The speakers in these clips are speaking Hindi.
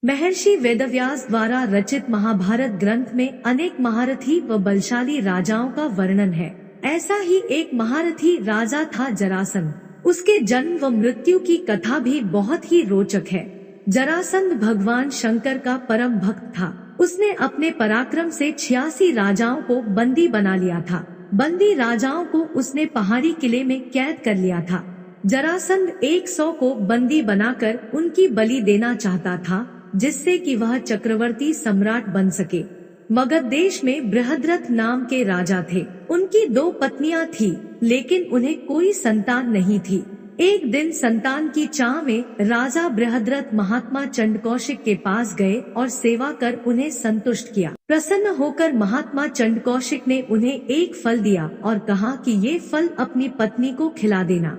महर्षि वेदव्यास द्वारा रचित महाभारत ग्रंथ में अनेक महारथी व बलशाली राजाओं का वर्णन है। ऐसा ही एक महारथी राजा था जरासंध। उसके जन्म व मृत्यु की कथा भी बहुत ही रोचक है। जरासंध भगवान शंकर का परम भक्त था। उसने अपने पराक्रम से 86 राजाओं को बंदी बना लिया था। बंदी राजाओं को उसने पहाड़ी किले में कैद कर लिया था। जरासंध 100 को बंदी बनाकर उनकी बलि देना चाहता था, जिससे कि वह चक्रवर्ती सम्राट बन सके। मगध देश में बृहद्रथ नाम के राजा थे। उनकी 2 पत्नियां थी, लेकिन उन्हें कोई संतान नहीं थी। एक दिन संतान की चाह में राजा बृहद्रथ महात्मा चंडकौशिक के पास गए और सेवा कर उन्हें संतुष्ट किया। प्रसन्न होकर महात्मा चंडकौशिक ने उन्हें एक फल दिया और कहा कि ये फल अपनी पत्नी को खिला देना,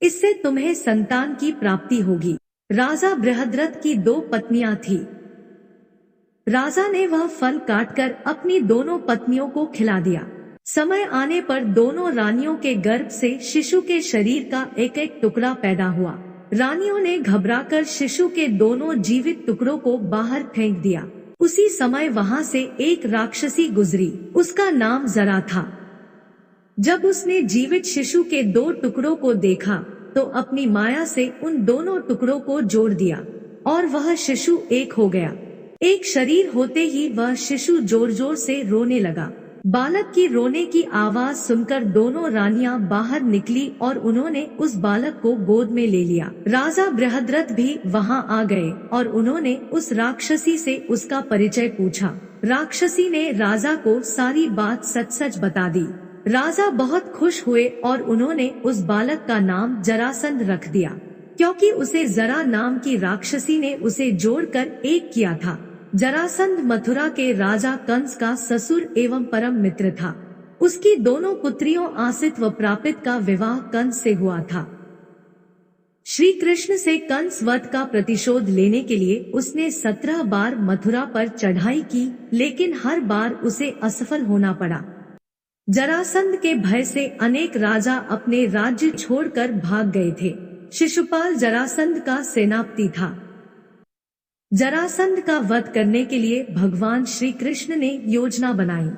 इससे तुम्हें संतान की प्राप्ति होगी। राजा बृहद्रथ की 2 पत्नियां थी। राजा ने वह फल काटकर अपनी दोनों पत्नियों को खिला दिया। समय आने पर दोनों रानियों के गर्भ से शिशु के शरीर का एक एक टुकड़ा पैदा हुआ। रानियों ने घबराकर शिशु के दोनों जीवित टुकड़ों को बाहर फेंक दिया। उसी समय वहां से एक राक्षसी गुजरी। उसका नाम जरा था। जब उसने जीवित शिशु के 2 टुकड़ों को देखा तो अपनी माया से उन दोनों टुकड़ों को जोड़ दिया और वह शिशु एक हो गया। एक शरीर होते ही वह शिशु जोर जोर से रोने लगा। बालक की रोने की आवाज सुनकर दोनों रानियां बाहर निकली और उन्होंने उस बालक को गोद में ले लिया। राजा बृहद्रथ भी वहां आ गए और उन्होंने उस राक्षसी से उसका परिचय पूछा। राक्षसी ने राजा को सारी बात सच सच बता दी। राजा बहुत खुश हुए और उन्होंने उस बालक का नाम जरासंध रख दिया, क्योंकि उसे जरा नाम की राक्षसी ने उसे जोड़कर एक किया था। जरासंध मथुरा के राजा कंस का ससुर एवं परम मित्र था। उसकी दोनों पुत्रियों आसित व प्रापित का विवाह कंस से हुआ था। श्री कृष्ण से कंस वध का प्रतिशोध लेने के लिए उसने 17 बार मथुरा पर चढ़ाई की, लेकिन हर बार उसे असफल होना पड़ा। जरासंध के भय से अनेक राजा अपने राज्य छोड़कर भाग गए थे। शिशुपाल जरासंध का सेनापति था। जरासंध का वध करने के लिए भगवान श्री कृष्ण ने योजना बनाई।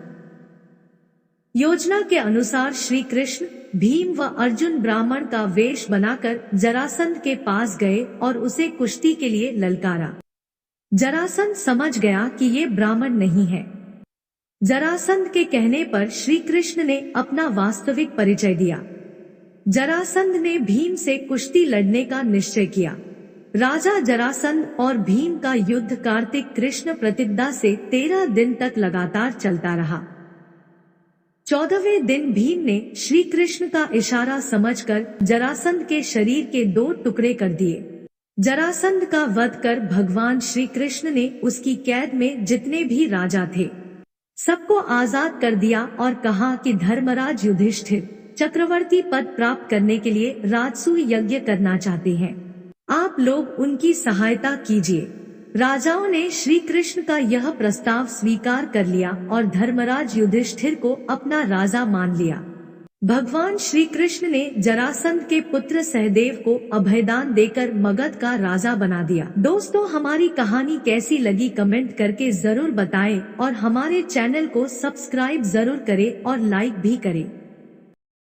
योजना के अनुसार श्री कृष्ण, भीम व अर्जुन ब्राह्मण का वेश बनाकर जरासंध के पास गए और उसे कुश्ती के लिए ललकारा। जरासंध समझ गया कि ये ब्राह्मण नहीं है। जरासंध के कहने पर श्री कृष्ण ने अपना वास्तविक परिचय दिया। जरासंध ने भीम से कुश्ती लड़ने का निश्चय किया। राजा जरासंध और भीम का युद्ध कार्तिक कृष्ण प्रतिपदा से 13 दिन तक लगातार चलता रहा। 14वें दिन भीम ने श्री कृष्ण का इशारा समझकर जरासंध के शरीर के 2 टुकड़े कर दिए। जरासंध का वध कर भगवान श्री कृष्ण ने उसकी कैद में जितने भी राजा थे सबको आजाद कर दिया और कहा कि धर्मराज युधिष्ठिर चक्रवर्ती पद प्राप्त करने के लिए राजसूय यज्ञ करना चाहते हैं। आप लोग उनकी सहायता कीजिए। राजाओं ने श्री कृष्ण का यह प्रस्ताव स्वीकार कर लिया और धर्मराज युधिष्ठिर को अपना राजा मान लिया। भगवान श्री कृष्ण ने जरासंध के पुत्र सहदेव को अभयदान देकर मगध का राजा बना दिया। दोस्तों, हमारी कहानी कैसी लगी कमेंट करके जरूर बताएं और हमारे चैनल को सब्सक्राइब जरूर करें और लाइक भी करें।